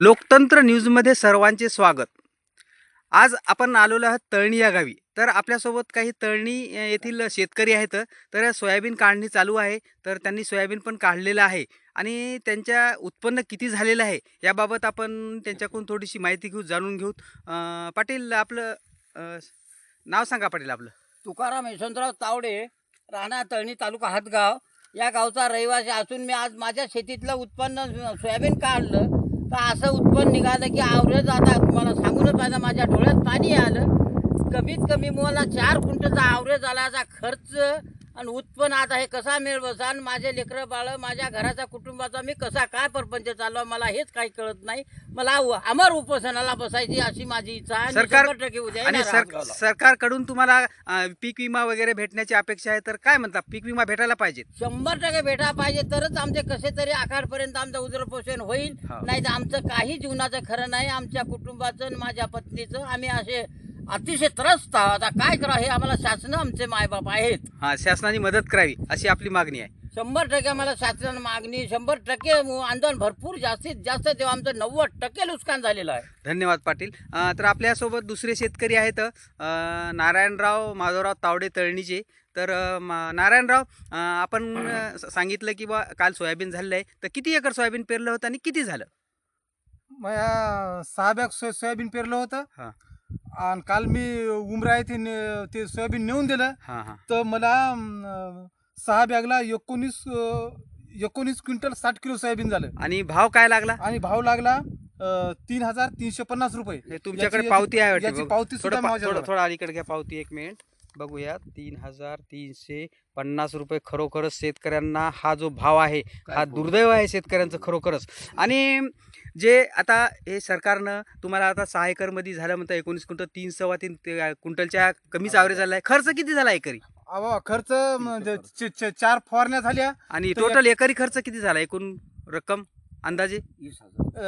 लोकतंत्र न्यूजमध्ये सर्वांचे स्वागत. आज आपण आलेलो आहोत तळणी या गावी. तर आपल्यासोबत काही तळणी येथील शेतकरी आहेत. तर सोयाबीन काढणी चालू आहे. तर त्यांनी सोयाबीन पण काढलेलं आहे आणि त्यांच्या उत्पन्न किती झालेलं आहे याबाबत आपण त्यांच्याकडून थोडीशी माहिती घेऊ, जाणून घेऊ. पाटील, आपलं नाव सांगा. पाटील, आपलं? तुकाराम यशवंतराव तावडे, राहणार तळणी, तालुका हातगाव या गावचा रहिवासी असून मी आज माझ्या शेतीतलं उत्पन्न सोयाबीन काढलं. तर असं उत्पन्न निघालं की ॲव्हरेज आता तुम्हाला सांगूनच पाहिजे, माझ्या डोळ्यात पाणी आलं. कमीत कमी मला 4 क्विंटलचा ॲव्हरेज आला. याचा खर्च आणि उत्पन्न आता हे कसा मेळ बसा आणि माझे लेकरं बाळं, माझ्या घराचा, कुटुंबाचा मी कसा काय परपंच चालवा, मला हेच काही कळत नाही. मला अमर उपोषणाला बसायची अशी माझी इच्छा आहे. सरकार 100% उद्या आणि येणार हातगावला. सरकारकडून तुम्हाला पीक विमा वगैरे भेटण्याची अपेक्षा आहे. तर काय म्हणता, पीक विमा भेटायला पाहिजे? 100% भेटा पाहिजे, तरच आमचे कसे तरी आखाडपर्यंत आमचं उदरपोषण होईल. नाही तर आमचं काही जीवनाचं खरं नाही. आमच्या कुटुंबाचं आणि माझ्या पत्नीचं आम्ही असे अतिशय त्रस्त आहोत. आता काय करा, हे आम्हाला शासन, आमचे मायबाप आहेत. शासनाने मदत करावी अशी आपली मागणी आहे. 100% आम्हाला शासनानं मागणी, 100% आंदोलन भरपूर जास्तीत जास्त, तेव्हा आमचं 90% नुकसान झालेलं आहे. धन्यवाद पाटील. तर आपल्यासोबत दुसरे शेतकरी आहेत, नारायणराव माधवराव तावडे, तळणीचे. तर नारायणराव, आपण सांगितलं की बा काल सोयाबीन झालेलं आहे. तर किती एकर सोयाबीन पेरलं होतं आणि किती झालं? माझ्या 6 बॅग सोयाबीन पेरलं होतं. हां आणि काल मी उमरा येथे ते सोयाबीन नेऊन दिलं. हां हां तर मला 6 बॅगला 19 क्विंटल 60 किलो सोयाबीन झालं. आणि भाव काय लागला? आणि भाव लागला 3,350 रुपये. हे तुमच्याकडे याची- पावती आहे वाटते. याची बघ. पावती सुद्धा माझ्याजवळ आहे. थोडं अलीकडे घ्या पावती, 1 मिनिट बघूया. 3,350 रुपये. खरोखरच शेतकऱ्यांना हा जो भाव आहे हा दुर्दैव आहे शेतकऱ्यांचं खरोखरच. आणि जे आता हे सरकारनं तुम्हाला आता 6 एकरमध्ये झालं म्हणता, 19 क्विंटल, 3 क्विंटलच्या कमीच ॲव्हरेज झाला आहे. खर्च किती झाला एकरी? खर्च 4 फवारण्या झाल्या. आणि टोटल एकरी खर्च किती झाला, एकूण रक्कम अंदाजे?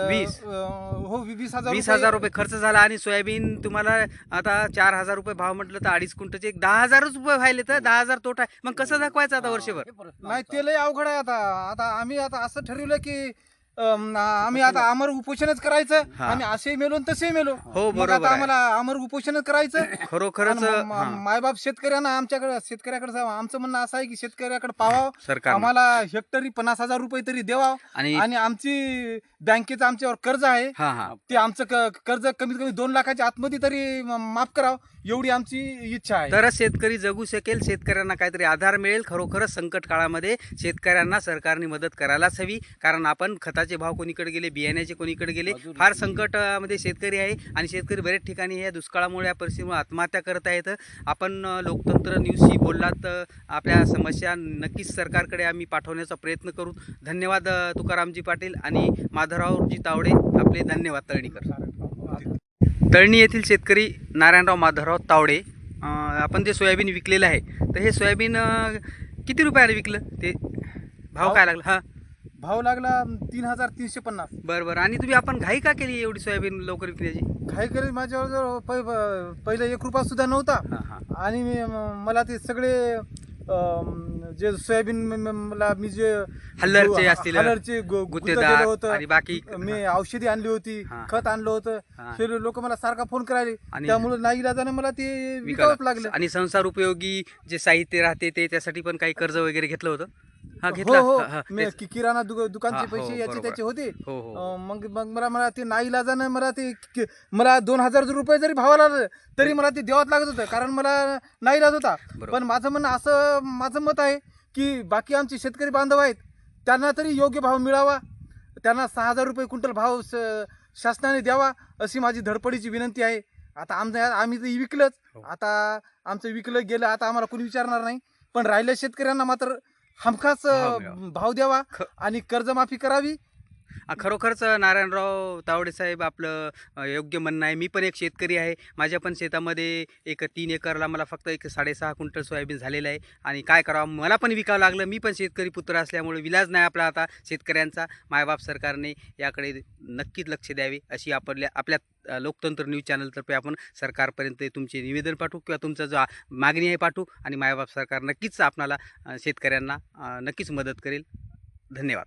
20 हो, 20,000 20,000 रुपये खर्च झाला. आणि सोयाबीन तुम्हाला आता 4,000 रुपये भाव म्हटलं तर 2.5 क्विंटलचे 10,000 रुपये व्हायले. तर 10,000 तोटा आहे. मग कसं दाखवायचं आता वर्षभर? नाही, ते लय अवघड आहे. आता आम्ही आता असं ठरवलं की आम्ही आता अमर उपोषणच करायचं. हा. आम्ही असेही मेलो आणि तसेही मेलो. हो, मग बरोबर आता आहे. आम्हाला अमर उपोषणच करायचं. खरोखरच मायबाप शेतकऱ्यांना, शेतकऱ्याकडे आमचं म्हणणं असं आहे की शेतकऱ्याकडे पाहावं, सरकार आम्हाला हेक्टरी 50,000 रुपये तरी द्यावा. आणि आणि आमची बँकेचं आमच्यावर कर्ज आहे, हा हा ते आमचं कर्ज कमीत कमी 2 लाखाच्या आतमध्ये तरी माफ करावं, एवढी आमची इच्छा आहे. तरच शेतकरी जगू शकेल, शेतकऱ्यांना काहीतरी आधार मिळेल. खरोखरच संकट काळामध्ये शेतकऱ्यांना सरकारने मदत करायलाच हवी. कारण आपण खताचे भाव कोणीकडे गेले, बियाण्याचे कोणीकडे गेले, फार संकटामध्ये शेतकरी आहे. आणि शेतकरी बरेच ठिकाणी या दुष्काळामुळे, या परिस्थितीमुळे आत्महत्या करत आहेत. आपण लोकतंत्र न्यूजशी बोललात, तर आपल्या समस्या नक्कीच सरकारकडे आम्ही पाठवण्याचा प्रयत्न करू. धन्यवाद तुकारामजी पाटील आणि माधवरावजी तावडे, आपले धन्यवाद. तळणी येथील शेतकरी नारायणराव माधवराव तावडे. आपण जे सोयाबीन विकलेलं आहे, तर हे सोयाबीन किती रुपयाला विकलं? ते भाव काय लागला? हां, भाव लागला 3,350. बरं. आणि तुम्ही आपण घाई का केली एवढी सोयाबीन लवकर विकण्याची? काही करी माझ्यावर पहिलं 1 रुपया सुद्धा नव्हता. हां. आणि मला ते सगळे जे सोयाबीन मला मी जे हल्लरचे असतील, हल्लरचे गुत्तेदार होतं, आणि बाकी मी औषधी आणली होती, हां. खत आणलं होतं. हां. ते लोक मला सारखा फोन करायले, आणि त्यामुळे नाईलाजाने मला ते विकावंच लागलं. आणि संसार उपयोगी जे साहित्य राहते ते त्यासाठी पण काही कर्ज वगैरे घेतलं होतं? हा, हो घेतलं. हो, हां, मी किराणा दुकानचे हां, हो, पैसे याचे बरोबर. त्याचे होते. हो. मग मला ते नाईलाजानं मला 2,000 रुपये जरी भावाला आलं तरी मला ते द्यावंच लागत होतं, कारण मला नाईलाज होता. बरोबर. पण माझं मत आहे की बाकी आमचे शेतकरी बांधव आहेत, त्यांना तरी योग्य भाव मिळावा. त्यांना 6,000 रुपये क्विंटल भाव शासनाने द्यावा, अशी माझी धडपडीची विनंती आहे. आता आम्ही तर विकलंच. हो. आता आमचं विकलं गेलं, आता आम्हाला कोणी विचारणार नाही. पण राहिल्या शेतकऱ्यांना मात्र हमखास भाव मिळावा. भाव द्यावा आणि कर्जमाफी करावी. खरोखरच नारायणराव तावडे साहेब, आपलं योग्य म्हणणं आहे. मी पण एक शेतकरी आहे. माझ्या पण शेतामध्ये 3 एकरला मला फक्त 6.5 क्विंटल सोयाबीन झालेलं आहे. आणि काय करावं, मला पण विकावं लागलं. मी पण शेतकरी पुत्र असल्यामुळे विलाज नाही आपला आता शेतकऱ्यांचा. मायबाप सरकारने याकडे नक्कीच लक्ष द्यावे अशी आपल्या लोकतंत्र न्यूज चॅनलतर्फे आपण सरकारपर्यंत तुमचे निवेदन पाठवू, किंवा तुमचा जो मागणी आहे पाठवू. आणि मायबाप सरकार नक्कीच आपणाला शेतकऱ्यांना नक्कीच मदत करेल. धन्यवाद.